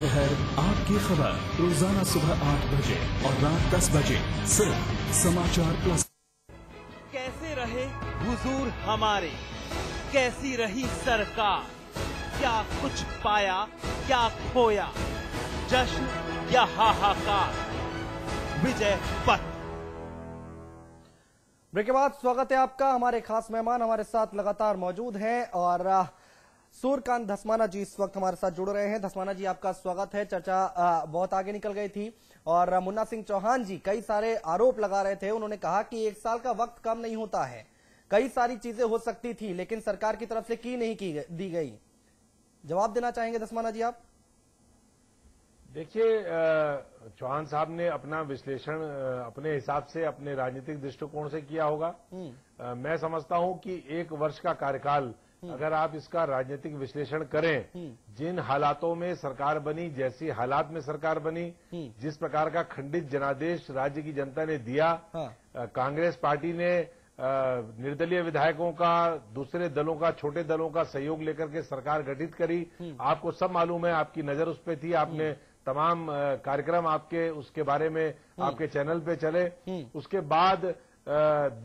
है आपकी खबर रोजाना सुबह 8 बजे और रात 10 बजे सिर्फ समाचार प्लस। कैसे रहे हुजूर हमारे, कैसी रही सरकार, क्या कुछ पाया क्या खोया, जश्न या हाहाकार, विजय पथ। ब्रेक के बाद स्वागत है आपका। हमारे खास मेहमान हमारे साथ लगातार मौजूद हैं और सूर्यकांत धस्माना जी इस वक्त हमारे साथ जुड़ रहे हैं। धस्माना जी, आपका स्वागत है। चर्चा बहुत आगे निकल गई थी और मुन्ना सिंह चौहान जी कई सारे आरोप लगा रहे थे। उन्होंने कहा कि 1 साल का वक्त कम नहीं होता है, कई सारी चीजें हो सकती थी लेकिन सरकार की तरफ से की नहीं दी गई। जवाब देना चाहेंगे धस्माना जी आप? देखिए, चौहान साहब ने अपना विश्लेषण अपने हिसाब से अपने राजनीतिक दृष्टिकोण से किया होगा। मैं समझता हूं कि 1 वर्ष का कार्यकाल अगर आप इसका राजनीतिक विश्लेषण करें, जिन हालातों में सरकार बनी, जैसी हालात में सरकार बनी, जिस प्रकार का खंडित जनादेश राज्य की जनता ने दिया, कांग्रेस पार्टी ने निर्दलीय विधायकों का, दूसरे दलों का, छोटे दलों का सहयोग लेकर के सरकार गठित करी। आपको सब मालूम है, आपकी नजर उस पर थी, आपने तमाम कार्यक्रम आपके उसके बारे में आपके चैनल पे चले। उसके बाद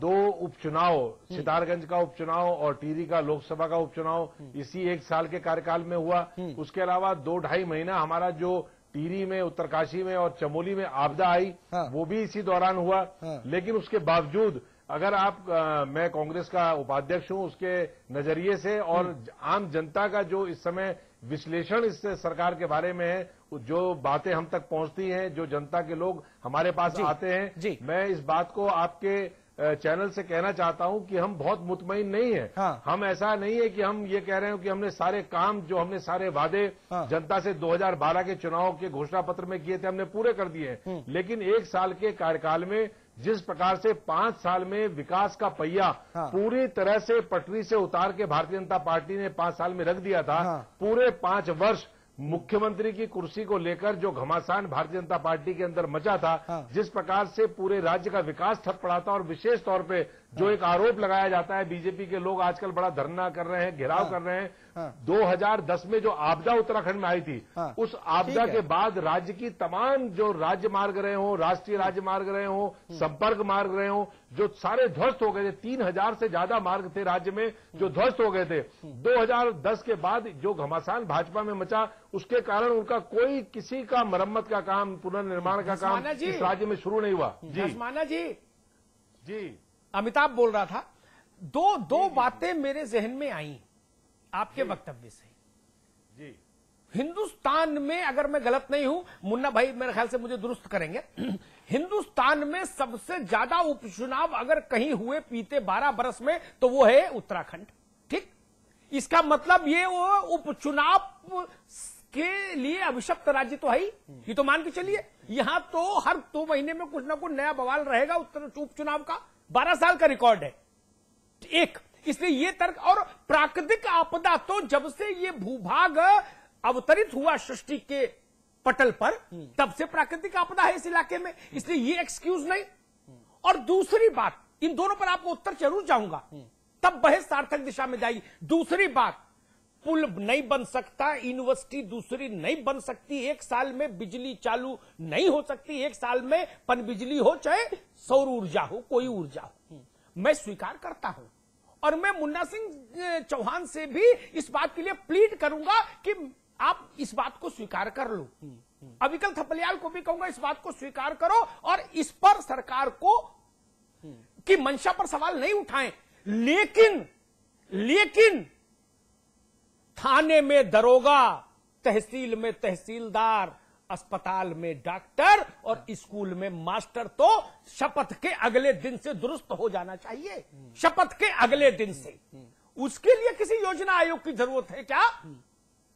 2 उपचुनाव, सितारगंज का उपचुनाव और टिहरी का लोकसभा का उपचुनाव इसी 1 साल के कार्यकाल में हुआ। उसके अलावा 2-2.5 महीना हमारा जो टिहरी में, उत्तरकाशी में और चमोली में आपदा आई, वो भी इसी दौरान हुआ। लेकिन उसके बावजूद अगर आप मैं कांग्रेस का उपाध्यक्ष हूं, उसके नजरिए से और आम जनता का जो इस समय विश्लेषण इस सरकार के बारे में है, जो बातें हम तक पहुंचती हैं, जो जनता के लोग हमारे पास आते हैं, मैं इस बात को आपके चैनल से कहना चाहता हूं कि हम बहुत मुतमईन नहीं है। हम ऐसा नहीं है कि हम ये कह रहे हो कि हमने सारे काम, जो हमने सारे वादे जनता से 2012 के चुनाव के घोषणा पत्र में किए थे, हमने पूरे कर दिए हैं। लेकिन 1 साल के कार्यकाल में जिस प्रकार से 5 साल में विकास का पहिया पूरी तरह से पटरी से उतार के भारतीय जनता पार्टी ने 5 साल में रख दिया था, पूरे 5 वर्ष मुख्यमंत्री की कुर्सी को लेकर जो घमासान भारतीय जनता पार्टी के अंदर मचा था, जिस प्रकार से पूरे राज्य का विकास ठप पड़ा था, और विशेष तौर पे जो एक आरोप लगाया जाता है, बीजेपी के लोग आजकल बड़ा धरना कर रहे हैं, घेराव कर रहे हैं, 2010 में जो आपदा उत्तराखंड में आई थी, उस आपदा के बाद राज्य की तमाम जो राज्य मार्ग रहे हों, राष्ट्रीय राज्य मार्ग रहे हों, संपर्क मार्ग रहे हों, जो सारे ध्वस्त हो गए थे। 3000 से ज्यादा मार्ग थे राज्य में जो ध्वस्त हो गए थे। 2010 के बाद जो घमासान भाजपा में मचा, उसके कारण उनका कोई किसी का मरम्मत का काम, पुनर्निर्माण का काम इस राज्य में शुरू नहीं हुआ। जी अमिताभ बोल रहा था। दो बातें मेरे जहन में आई आपके वक्तव्य से। जी, हिंदुस्तान में, अगर मैं गलत नहीं हूं, मुन्ना भाई मेरे ख्याल से मुझे दुरुस्त करेंगे, हिंदुस्तान में सबसे ज्यादा उपचुनाव अगर कहीं हुए बीते 12 बरस में तो वो है उत्तराखंड। ठीक, इसका मतलब ये वो उपचुनाव के लिए अभिशप्त राज्य तो है ही, ये तो मान के चलिए। यहां तो हर 2 महीने में कुछ ना कुछ नया बवाल रहेगा उपचुनाव का। 12 साल का रिकॉर्ड है एक, इसलिए ये तर्क। और प्राकृतिक आपदा तो जब से ये भूभाग अवतरित हुआ सृष्टि के पटल पर, तब से प्राकृतिक आपदा है इस इलाके में, इसलिए ये एक्सक्यूज नहीं। और दूसरी बात, इन दोनों पर आपको उत्तर जरूर चाहूंगा, तब बहस सार्थक दिशा में जाएगी। दूसरी बात, पुल नहीं बन सकता, यूनिवर्सिटी दूसरी नहीं बन सकती, 1 साल में बिजली चालू नहीं हो सकती, 1 साल में पनबिजली हो, चाहे सौर ऊर्जा हो, कोई ऊर्जा हो। मैं स्वीकार करता हूं और मैं मुन्ना सिंह चौहान से भी इस बात के लिए प्लीड करूंगा कि आप इस बात को स्वीकार कर लो। अविकल थपलियाल को भी कहूंगा इस बात को स्वीकार करो और इस पर सरकार को की मंशा पर सवाल नहीं उठाएं। लेकिन थाने में दरोगा, तहसील में तहसीलदार, अस्पताल में डॉक्टर और स्कूल में मास्टर तो शपथ के अगले दिन से दुरुस्त हो जाना चाहिए। शपथ के अगले दिन से। उसके लिए किसी योजना आयोग की जरूरत है क्या,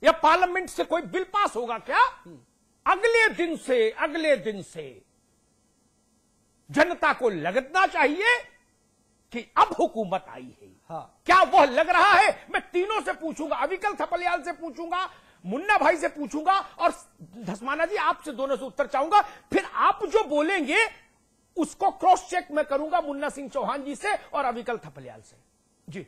या पार्लियामेंट से कोई बिल पास होगा क्या? अगले दिन से जनता को लगना चाहिए कि अब हुकूमत आई है। क्या वह लग रहा है? मैं तीनों से पूछूंगा, अविकल थपलियाल से पूछूंगा, मुन्ना भाई से पूछूंगा और धस्माना जी आपसे दोनों से उत्तर चाहूंगा। फिर आप जो बोलेंगे उसको क्रॉस चेक मैं करूंगा मुन्ना सिंह चौहान जी से और अविकल थपलियाल से। जी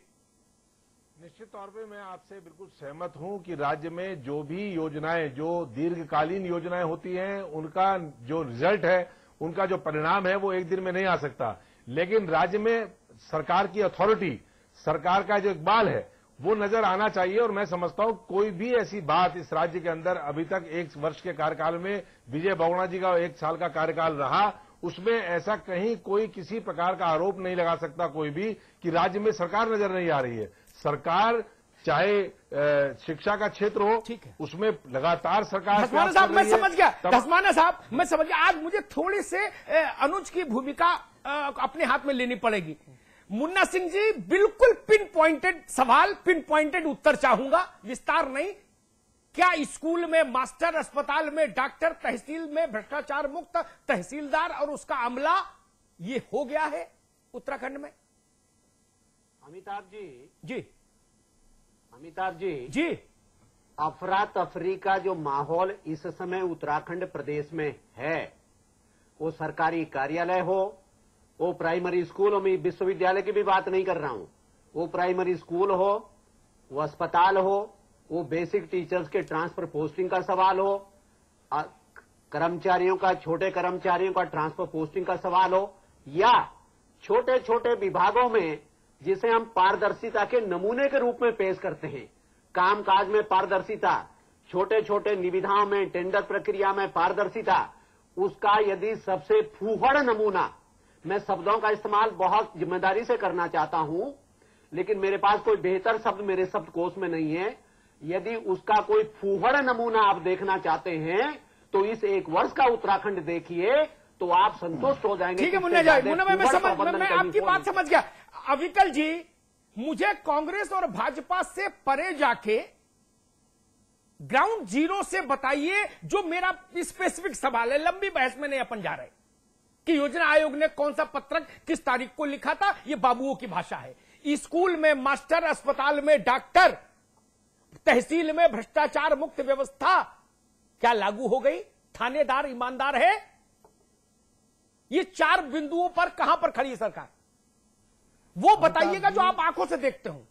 निश्चित तौर पे मैं आपसे बिल्कुल सहमत हूं कि राज्य में जो भी योजनाएं, जो दीर्घकालीन योजनाएं होती हैं, उनका जो रिजल्ट है, उनका जो परिणाम है, वो एक दिन में नहीं आ सकता। लेकिन राज्य में सरकार की अथॉरिटी, सरकार का जो इकबाल है, वो नजर आना चाहिए। और मैं समझता हूं कोई भी ऐसी बात इस राज्य के अंदर अभी तक 1 वर्ष के कार्यकाल में, विजय बहुगुणा जी का 1 साल का कार्यकाल रहा, उसमें ऐसा कहीं कोई किसी प्रकार का आरोप नहीं लगा सकता कोई भी कि राज्य में सरकार नजर नहीं आ रही है। सरकार चाहे शिक्षा का क्षेत्र हो, ठीक है, उसमें लगातार सरकार धस्माना साहब मैं समझ गया, धस्माना साहब मैं समझ गया। आज मुझे थोड़ी से अनुज की भूमिका अपने हाथ में लेनी पड़ेगी। मुन्ना सिंह जी, बिल्कुल पिन पॉइंटेड सवाल, पिन पॉइंटेड उत्तर चाहूंगा, विस्तार नहीं। क्या स्कूल में मास्टर, अस्पताल में डॉक्टर, तहसील में भ्रष्टाचार मुक्त तहसीलदार और उसका अमला, ये हो गया है उत्तराखंड में? अमिताभ जी जी, अमिताभ जी जी, अफरा तफरी का जो माहौल इस समय उत्तराखंड प्रदेश में है, वो सरकारी कार्यालय हो, वो प्राइमरी स्कूल हो, मैं विश्वविद्यालय की भी बात नहीं कर रहा हूं, वो प्राइमरी स्कूल हो, वो अस्पताल हो, वो बेसिक टीचर्स के ट्रांसफर पोस्टिंग का सवाल हो, कर्मचारियों का, छोटे कर्मचारियों का ट्रांसफर पोस्टिंग का सवाल हो, या छोटे छोटे विभागों में जिसे हम पारदर्शिता के नमूने के रूप में पेश करते हैं, कामकाज में पारदर्शिता, छोटे छोटे निविदाओं में, टेंडर प्रक्रिया में पारदर्शिता, उसका यदि सबसे फूहड़ नमूना, मैं शब्दों का इस्तेमाल बहुत जिम्मेदारी से करना चाहता हूं, लेकिन मेरे पास कोई बेहतर शब्द मेरे शब्दकोश में नहीं है, यदि उसका कोई फूहड़ नमूना आप देखना चाहते हैं तो इस 1 वर्ष का उत्तराखंड देखिए, तो आप संतुष्ट हो जाएंगे। ठीक है मुन्ना भाई, मैं आपकी बात समझ गया। अविकल जी, मुझे कांग्रेस और भाजपा से परे जाके ग्राउंड जीरो से बताइए, जो मेरा स्पेसिफिक सवाल है, लंबी बहस में नहीं अपन जा रहे कि योजना आयोग ने कौन सा पत्रक किस तारीख को लिखा था, ये बाबुओं की भाषा है। स्कूल में मास्टर, अस्पताल में डॉक्टर, तहसील में भ्रष्टाचार मुक्त व्यवस्था क्या लागू हो गई? थानेदार ईमानदार है? ये 4 बिंदुओं पर कहां पर खड़ी है सरकार, वो बताइएगा जो आप आंखों से देखते हो।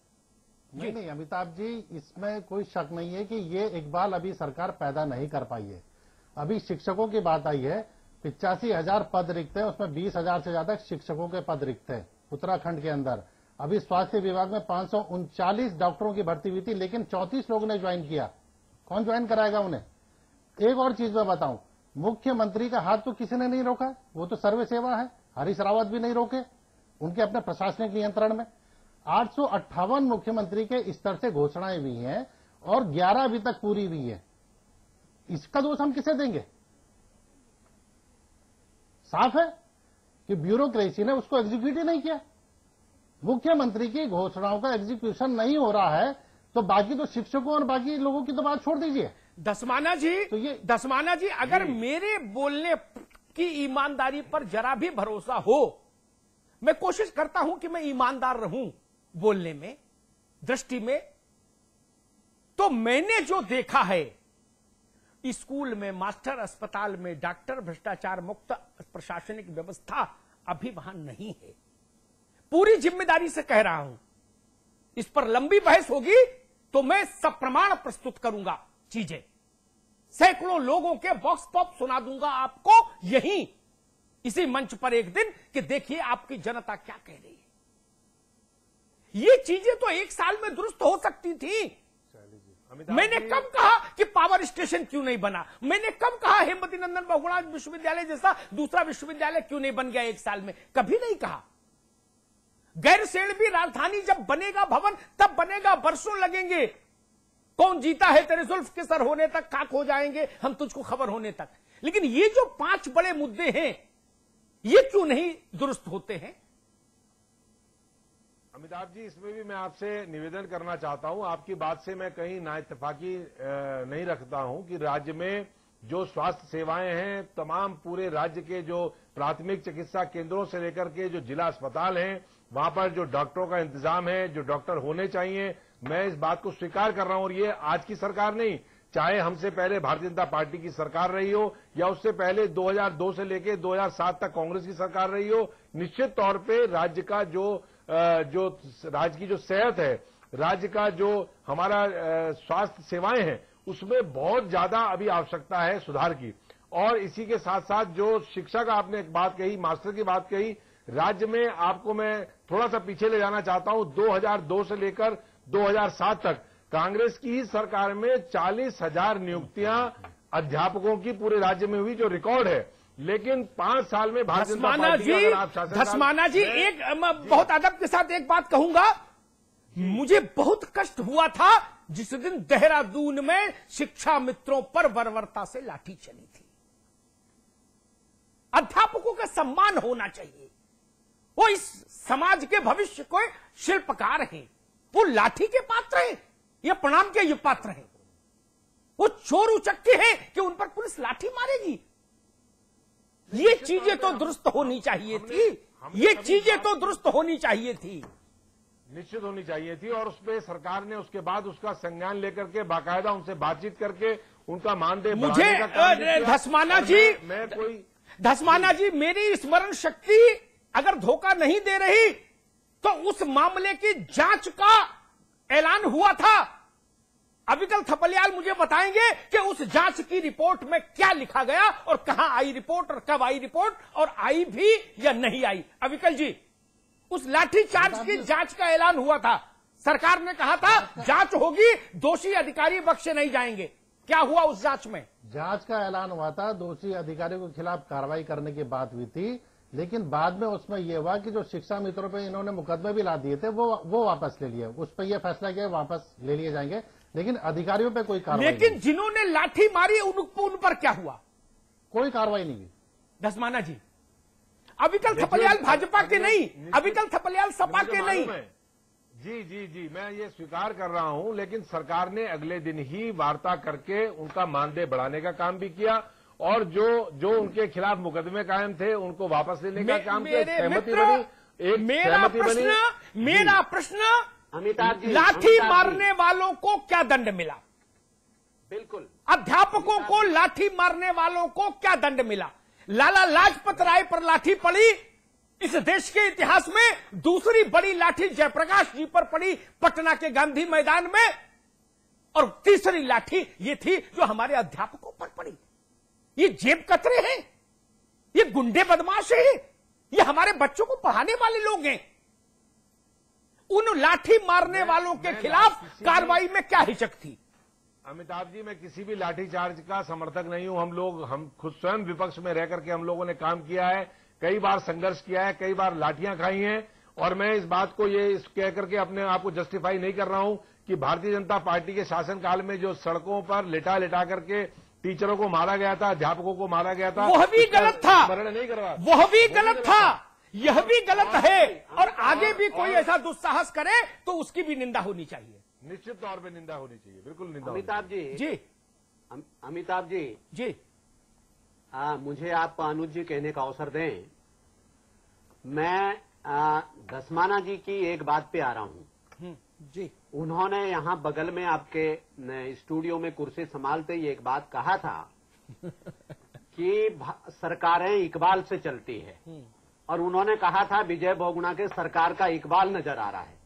नहीं अमिताभ जी, इसमें कोई शक नहीं है कि ये इकबाल अभी सरकार पैदा नहीं कर पाई है। अभी शिक्षकों की बात आई है, 85,000 पद रिक्त है, उसमें 20,000 से ज्यादा शिक्षकों के पद रिक्त है उत्तराखंड के अंदर। अभी स्वास्थ्य विभाग में 539 डॉक्टरों की भर्ती हुई थी, लेकिन 34 लोगों ने ज्वाइन किया। कौन ज्वाइन कराएगा उन्हें? एक और चीज मैं बताऊं, मुख्यमंत्री का हाथ तो किसी ने नहीं रोका, वो तो सर्व सेवा है, हरीश रावत भी नहीं रोके उनके अपने प्रशासनिक नियंत्रण में। 858 मुख्यमंत्री के स्तर से घोषणाएं हुई हैं और 11 अभी तक पूरी हुई है। इसका दोष हम किसे देंगे? साफ है कि ब्यूरोक्रेसी ने उसको एग्जीक्यूट ही नहीं किया। मुख्यमंत्री की घोषणाओं का एग्जीक्यूशन नहीं हो रहा है, तो बाकी तो शिक्षकों और बाकी लोगों की तो बात छोड़ दीजिए। धस्माना जी, तो ये धस्माना जी, अगर मेरे बोलने की ईमानदारी पर जरा भी भरोसा हो, मैं कोशिश करता हूं कि मैं ईमानदार रहूं बोलने में, दृष्टि में, तो मैंने जो देखा है स्कूल में मास्टर, अस्पताल में डॉक्टर, भ्रष्टाचार मुक्त प्रशासनिक व्यवस्था अभी वहां नहीं है। पूरी जिम्मेदारी से कह रहा हूं, इस पर लंबी बहस होगी तो मैं सब प्रमाण प्रस्तुत करूंगा, चीजें सैकड़ों लोगों के बॉक्स पॉप सुना दूंगा आपको यहीं इसी मंच पर एक दिन कि देखिए आपकी जनता क्या कह रही है। ये चीजें तो 1 साल में दुरुस्त हो सकती थी। मैंने कब कहा कि पावर स्टेशन क्यों नहीं बना? मैंने कब कहा हेमवती नंदन बहुगुणा विश्वविद्यालय जैसा दूसरा विश्वविद्यालय क्यों नहीं बन गया 1 साल में? कभी नहीं कहा। गैरसैंण भी राजधानी जब बनेगा भवन तब बनेगा, बरसों लगेंगे। कौन जीता है तेरे जुल्फ के सर होने तक, खाक हो जाएंगे हम तुझको खबर होने तक। लेकिन ये जो 5 बड़े मुद्दे हैं, ये क्यों नहीं दुरुस्त होते हैं? अमिताभ जी, इसमें भी मैं आपसे निवेदन करना चाहता हूं, आपकी बात से मैं कहीं नाइत्तेफाकी नहीं रखता हूं कि राज्य में जो स्वास्थ्य सेवाएं हैं, तमाम पूरे राज्य के जो प्राथमिक चिकित्सा केंद्रों से लेकर के जो जिला अस्पताल हैं, वहां पर जो डॉक्टरों का इंतजाम है, जो डॉक्टर होने चाहिए, मैं इस बात को स्वीकार कर रहा हूं। और ये आज की सरकार नहीं, चाहे हमसे पहले भारतीय जनता पार्टी की सरकार रही हो या उससे पहले 2002 से लेकर 2007 तक कांग्रेस की सरकार रही हो, निश्चित तौर पे राज्य का जो राज्य की जो सेहत है राज्य का जो हमारा स्वास्थ्य सेवाएं हैं उसमें बहुत ज्यादा अभी आवश्यकता है सुधार की। और इसी के साथ साथ जो शिक्षा का आपने एक बात कही, मास्टर की बात कही, राज्य में आपको मैं थोड़ा सा पीछे ले जाना चाहता हूं। 2002 से लेकर 2007 तक कांग्रेस की ही सरकार में 40,000 नियुक्तियां अध्यापकों की पूरे राज्य में हुई, जो रिकॉर्ड है। लेकिन 5 साल में भारतीय जनता पार्टी का अगर आप शासन धस्माना जी, एक बहुत अदब के साथ एक बात कहूंगा, मुझे बहुत कष्ट हुआ था जिस दिन देहरादून में शिक्षा मित्रों पर बर्बरता से लाठी चली थी। अध्यापकों का सम्मान होना चाहिए, वो इस समाज के भविष्य के शिल्पकार हैं, वो लाठी के पात्र हैं या प्रणाम के ये पात्र हैं? वो चोर उचक्के हैं कि उन पर पुलिस लाठी मारेगी? ये चीजें तो दुरुस्त होनी चाहिए थी, ये चीजें तो दुरुस्त होनी चाहिए थी, निश्चित होनी चाहिए थी। और उसपे सरकार ने उसके बाद उसका संज्ञान लेकर के बाकायदा उनसे बातचीत करके उनका मानदेय मुझे धस्माना जी मेरी स्मरण शक्ति अगर धोखा नहीं दे रही तो उस मामले की जांच का ऐलान हुआ था। अविकल थपलियाल मुझे बताएंगे कि उस जांच की रिपोर्ट में क्या लिखा गया और कहां आई रिपोर्ट और कब आई रिपोर्ट और आई भी या नहीं आई। अविकल जी, उस लाठीचार्ज की जांच का ऐलान हुआ था, सरकार ने कहा था जांच होगी, दोषी अधिकारी बख्शे नहीं जाएंगे। क्या हुआ उस जांच में? जांच का ऐलान हुआ था, दोषी अधिकारियों के खिलाफ कार्रवाई करने की बात हुई थी, लेकिन बाद में उसमें यह हुआ कि जो शिक्षा मित्रों पे इन्होंने मुकदमे भी ला दिए थे वो वापस ले लिए। उस पर यह फैसला किया वापस ले लिए जाएंगे, लेकिन अधिकारियों पे कोई कार्रवाई नहीं। लेकिन जिन्होंने लाठी मारी उन पर क्या हुआ? कोई कार्रवाई नहीं हुई। धस्माना जी, अविकल थपलियाल भाजपा के नहीं, अविकल थपलियाल सपा के नहीं। जी, मैं ये स्वीकार कर रहा हूं, लेकिन सरकार ने अगले दिन ही वार्ता करके उनका मानदेय बढ़ाने का काम भी किया और जो उनके खिलाफ मुकदमे कायम थे उनको वापस लेने का काम किया। सहमति बनी, मेरा प्रश्न अमिताभ जी, लाठी मारने वालों को क्या दंड मिला? बिल्कुल, अध्यापकों को लाठी मारने वालों को क्या दंड मिला? लाला लाजपत राय पर लाठी पड़ी, इस देश के इतिहास में दूसरी बड़ी लाठी जयप्रकाश जी पर पड़ी पटना के गांधी मैदान में, और तीसरी लाठी ये थी जो हमारे अध्यापकों पर पड़ी। ये जेब कतरे हैं, ये गुंडे बदमाश हैं, ये हमारे बच्चों को पढ़ाने वाले लोग हैं। उन लाठी मारने वालों के खिलाफ कार्रवाई में क्या हिचक थी? अमिताभ जी, मैं किसी भी लाठीचार्ज का समर्थक नहीं हूं। हम खुद स्वयं विपक्ष में रह करके हम लोगों ने काम किया है, कई बार संघर्ष किया है, कई बार लाठियां खाई हैं, और मैं इस बात को कह करके अपने आप को जस्टिफाई नहीं कर रहा हूं कि भारतीय जनता पार्टी के शासनकाल में जो सड़कों पर लिटा करके टीचरों को मारा गया था, अध्यापकों को मारा गया था, वह भी गलत था, स्मरण नहीं कर रहा, वह भी गलत था, यह भी गलत है, और आगे भी कोई ऐसा दुस्साहस करे तो उसकी भी निंदा होनी चाहिए। निश्चित तौर पे निंदा होनी चाहिए, बिल्कुल निंदा। अमिताभ जी, अमिताभ जी, मुझे आप अनुज जी कहने का अवसर दें। मैं धस्माना जी की एक बात पे आ रहा हूं जी। उन्होंने यहां बगल में आपके स्टूडियो में कुर्सी संभालते ही एक बात कहा था कि सरकारें इकबाल से चलती है, और उन्होंने कहा था विजय बहुगुणा के सरकार का इकबाल नजर आ रहा है।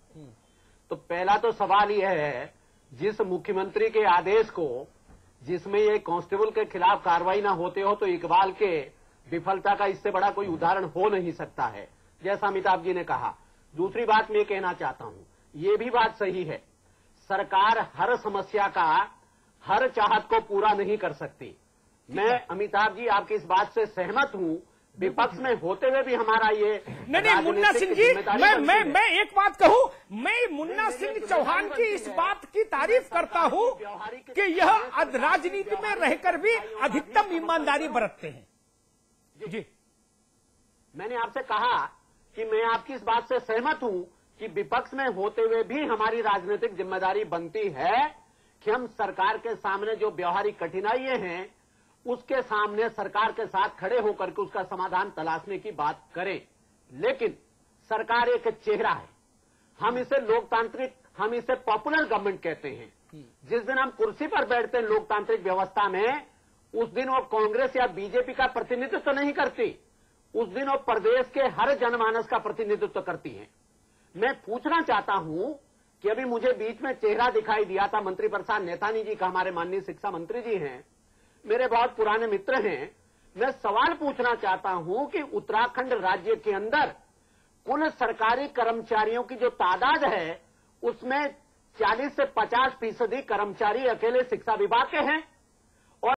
तो पहला तो सवाल यह है, जिस मुख्यमंत्री के आदेश को, जिसमें ये कांस्टेबल के खिलाफ कार्रवाई ना होते हो, तो इकबाल के विफलता का इससे बड़ा कोई उदाहरण हो नहीं सकता है, जैसा अमिताभ जी ने कहा। दूसरी बात मैं कहना चाहता हूं, ये भी बात सही है, सरकार हर समस्या का, हर चाहत को पूरा नहीं कर सकती। मैं अमिताभ जी आपकी इस बात से सहमत हूं, विपक्ष में होते हुए भी हमारा ये नहीं, मुन्ना सिंह जी, मैं एक बात कहूं, मैं मुन्ना सिंह चौहान की इस बात की तारीफ करता हूं कि यह राजनीति में रहकर भी अधिकतम ईमानदारी बरतते हैं। जी, मैंने आपसे कहा कि मैं आपकी इस बात से सहमत हूं कि विपक्ष में होते हुए भी हमारी राजनीतिक जिम्मेदारी बनती है कि हम सरकार के सामने जो व्यवहारिक कठिनाइयां हैं उसके सामने सरकार के साथ खड़े होकर के उसका समाधान तलाशने की बात करें। लेकिन सरकार एक चेहरा है, हम इसे लोकतांत्रिक, हम इसे पॉपुलर गवर्नमेंट कहते हैं। जिस दिन हम कुर्सी पर बैठते हैं लोकतांत्रिक व्यवस्था में, उस दिन वो कांग्रेस या बीजेपी का प्रतिनिधित्व तो नहीं करती, उस दिन वो प्रदेश के हर जनमानस का प्रतिनिधित्व करती है। मैं पूछना चाहता हूं कि अभी मुझे बीच में चेहरा दिखाई दिया था मंत्री प्रसाद नैथानी जी का, हमारे माननीय शिक्षा मंत्री जी हैं, मेरे बहुत पुराने मित्र हैं। मैं सवाल पूछना चाहता हूं कि उत्तराखंड राज्य के अंदर कुल सरकारी कर्मचारियों की जो तादाद है उसमें 40 से 50% कर्मचारी अकेले शिक्षा विभाग के हैं।